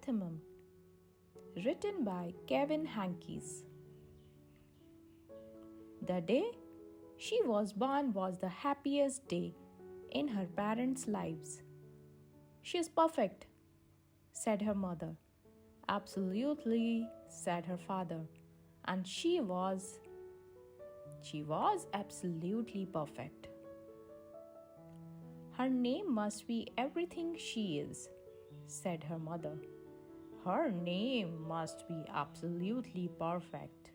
Chrysanthemum, written by Kevin Henkes. The day she was born was the happiest day in her parents' lives. "She is perfect," said her mother. "Absolutely," said her father. And she was absolutely perfect. "Her name must be everything she is," said her mother. "Her name must be absolutely perfect,"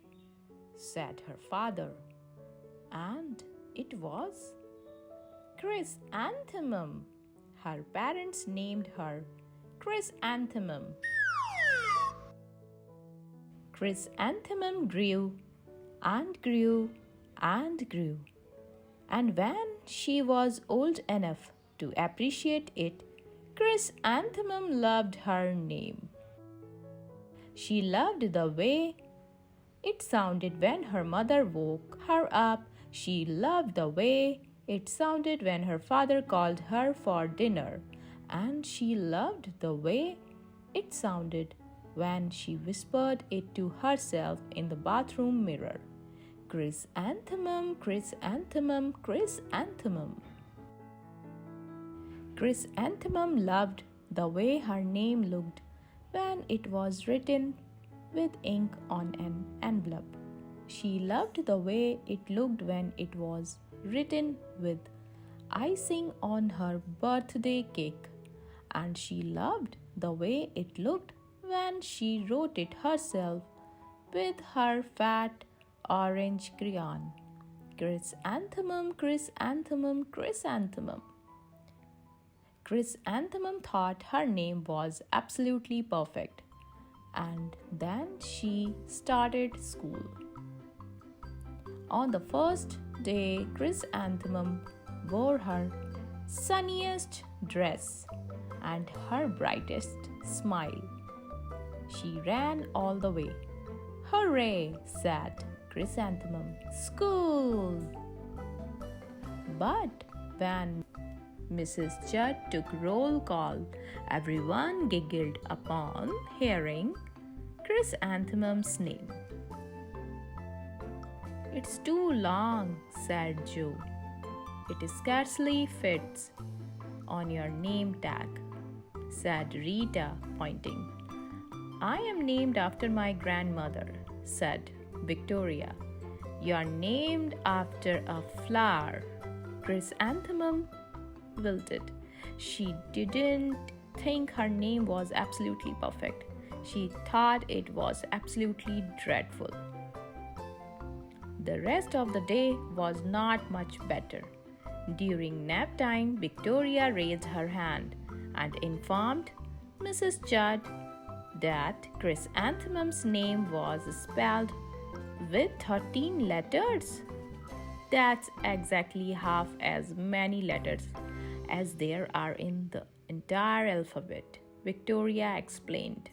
said her father. And it was Chrysanthemum. Her parents named her Chrysanthemum. Chrysanthemum grew and grew and grew. And when she was old enough to appreciate it, Chrysanthemum loved her name. She loved the way it sounded when her mother woke her up. She loved the way it sounded when her father called her for dinner. And she loved the way it sounded when she whispered it to herself in the bathroom mirror. Chrysanthemum, chrysanthemum, chrysanthemum. Chrysanthemum loved the way her name looked when it was written with ink on an envelope. She loved the way it looked when it was written with icing on her birthday cake. And she loved the way it looked when she wrote it herself with her fat orange crayon. Chrysanthemum, chrysanthemum, chrysanthemum. Chrysanthemum thought her name was absolutely perfect. And then she started school. On the first day, Chrysanthemum wore her sunniest dress and her brightest smile. She ran all the way. "Hooray!" said Chrysanthemum. "School!" But when Mrs. Judd took roll call, everyone giggled upon hearing Chrysanthemum's name. "It's too long," said Joe. "It scarcely fits on your name tag," said Rita, pointing. "I am named after my grandmother," said Victoria. "You're named after a flower." Chrysanthemum wilted. She didn't think her name was absolutely perfect. She thought it was absolutely dreadful. The rest of the day was not much better. During nap time, Victoria raised her hand and informed Mrs. Judd that Chrysanthemum's name was spelled with 13 letters. "That's exactly half as many letters as there are in the entire alphabet," Victoria explained.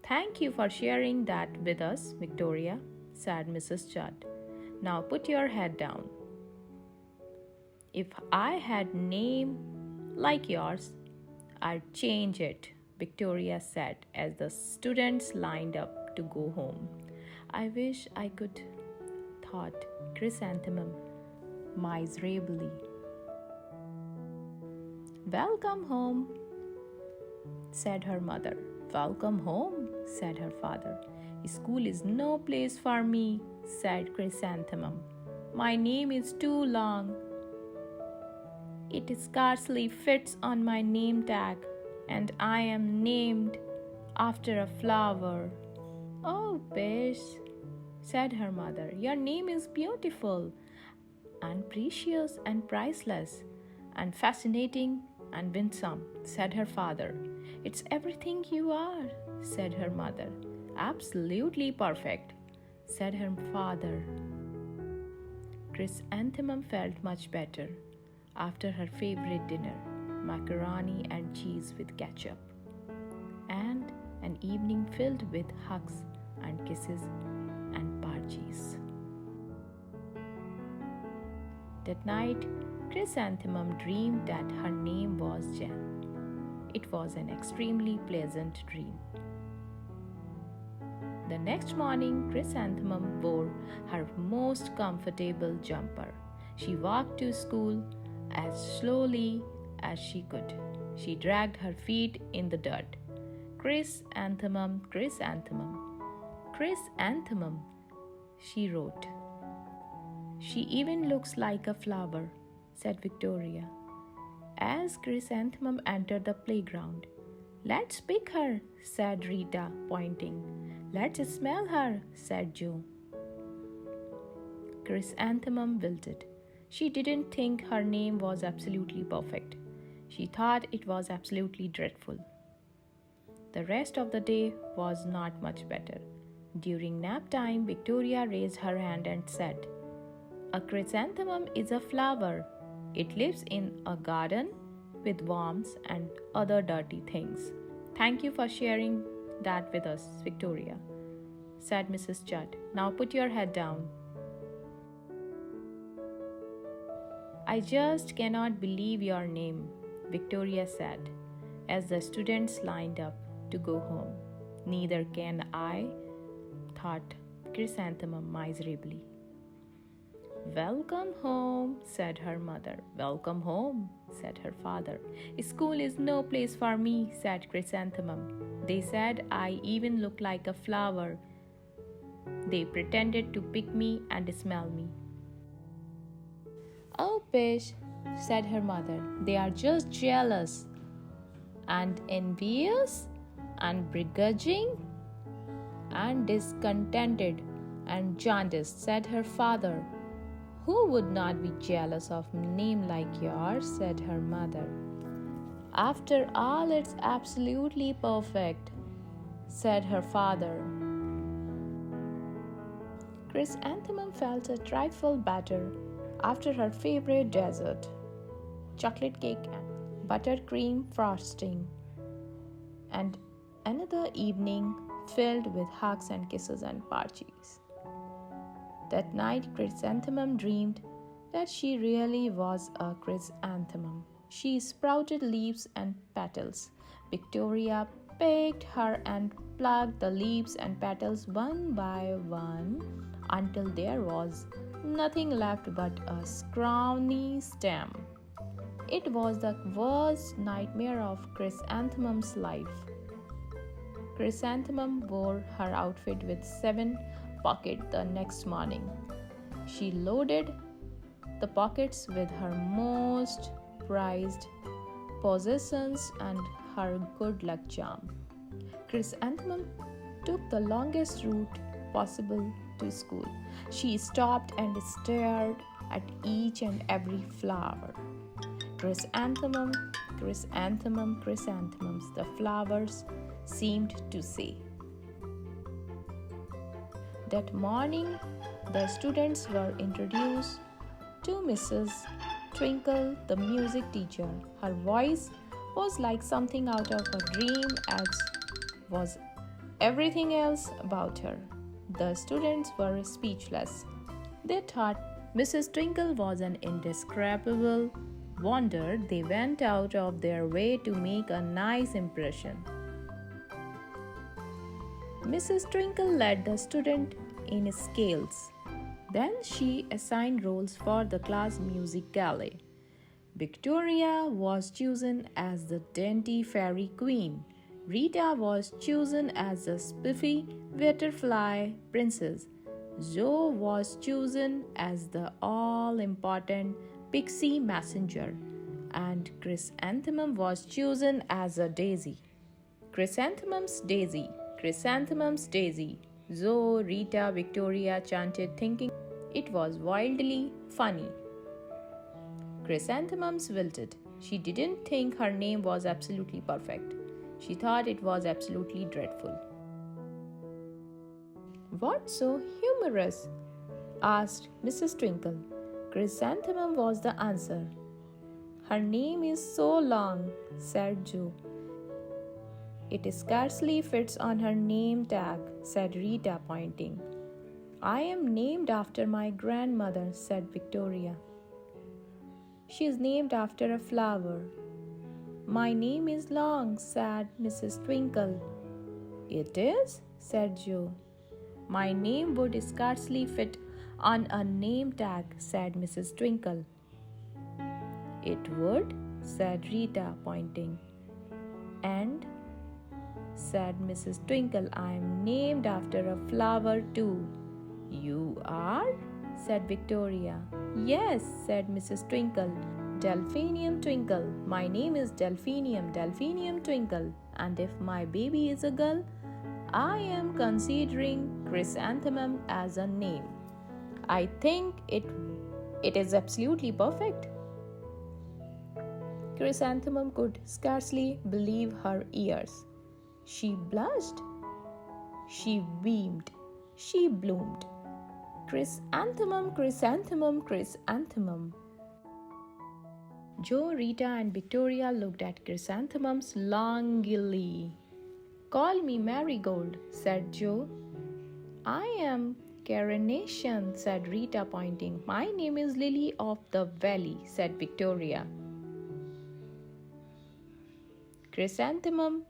"Thank you for sharing that with us, Victoria," said Mrs. Judd. "Now put your head down. If I had a name like yours, I'd change it," Victoria said as the students lined up to go home. "I wish I could," thought Chrysanthemum miserably. "Welcome home," said her mother. "Welcome home," said her father. "School is no place for me," said Chrysanthemum. "My name is too long. It scarcely fits on my name tag, and I am named after a flower." "Oh, Bish," said her mother, "your name is beautiful and precious and priceless and fascinating and winsome," said her father. "It's everything you are," said her mother. "Absolutely perfect," said her father. Chrysanthemum felt much better after her favorite dinner, macaroni and cheese with ketchup, and an evening filled with hugs and kisses and parties. That night, Chrysanthemum dreamed that her name was Jen. It was an extremely pleasant dream. The next morning, Chrysanthemum wore her most comfortable jumper. She walked to school as slowly as she could. She dragged her feet in the dirt. Chrysanthemum, Chrysanthemum, Chrysanthemum, she wrote. She even looks like a flower, said Victoria, as Chrysanthemum entered the playground. Let's pick her, said Rita, pointing. Let's smell her, said Joe. Chrysanthemum wilted. She didn't think her name was absolutely perfect. She thought it was absolutely dreadful. The rest of the day was not much better. During nap time, Victoria raised her hand and said, "A chrysanthemum is a flower. It lives in a garden with worms and other dirty things." "Thank you for sharing that with us, Victoria," said Mrs. Judd. "Now put your head down." "I just cannot believe your name," Victoria said, as the students lined up to go home. "Neither can I," thought Chrysanthemum miserably. "Welcome home," said her mother. "Welcome home," said her father. "School is no place for me," said Chrysanthemum. "They said I even look like a flower. They pretended to pick me and smell me." "Oh, pish," said her mother. "They are just jealous and envious and begrudging and discontented and jaundiced," said her father. "Who would not be jealous of a name like yours?" said her mother. "After all, it's absolutely perfect," said her father. Chrysanthemum felt a trifle better after her favorite dessert, chocolate cake and buttercream frosting, and another evening filled with hugs and kisses and parties. That night, Chrysanthemum dreamed that she really was a chrysanthemum. She sprouted leaves and petals. Victoria picked her and plucked the leaves and petals one by one until there was nothing left but a scrawny stem. It was the worst nightmare of Chrysanthemum's life. Chrysanthemum wore her outfit with 7 pockets the next morning. She loaded the pockets with her most prized possessions and her good luck charm. Chrysanthemum took the longest route possible to school. She stopped and stared at each and every flower. "Chrysanthemum, chrysanthemum, chrysanthemums," the flowers seemed to say. That morning, the students were introduced to Mrs. Twinkle, the music teacher. Her voice was like something out of a dream, as was everything else about her. The students were speechless. They thought Mrs. Twinkle was an indescribable wonder. They went out of their way to make a nice impression. Mrs. Twinkle led the student in scales. Then she assigned roles for the class music galley. Victoria was chosen as the dainty fairy queen. Rita was chosen as the spiffy butterfly princess. Zoe was chosen as the all-important pixie messenger. And Chrysanthemum was chosen as a daisy. "Chrysanthemum's daisy, chrysanthemum's daisy," Zoe, Rita, Victoria chanted, thinking it was wildly funny. Chrysanthemums wilted. She didn't think her name was absolutely perfect. She thought it was absolutely dreadful. "What's so humorous?" asked Mrs. Twinkle. "Chrysanthemum," was the answer. "Her name is so long," said Joe. "It scarcely fits on her name tag," said Rita, pointing. "I am named after my grandmother," said Victoria. "She is named after a flower. My name is long, said Mrs. Twinkle. It is, said Joe. My name would scarcely fit on a name tag, said Mrs. Twinkle. It would, said Rita, pointing. And, said Mrs. Twinkle, I am named after a flower too. You are? Said Victoria. Yes, said Mrs. Twinkle. Delphinium Twinkle. My name is Delphinium Twinkle. And if my baby is a girl, I am considering Chrysanthemum as a name. I think it is absolutely perfect. Chrysanthemum could scarcely believe her ears. She blushed. She beamed. She bloomed. Chrysanthemum, Chrysanthemum, Chrysanthemum. Joe, Rita, and Victoria looked at Chrysanthemums longingly. Call me Marigold, said Joe. I am Carnation, said Rita, pointing. My name is Lily of the Valley, said Victoria. Chrysanthemum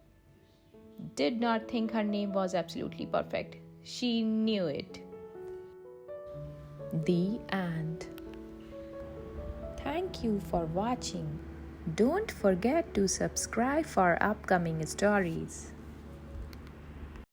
did not think her name was absolutely perfect. She knew it. The end. Thank you for watching. Don't forget to subscribe for upcoming stories.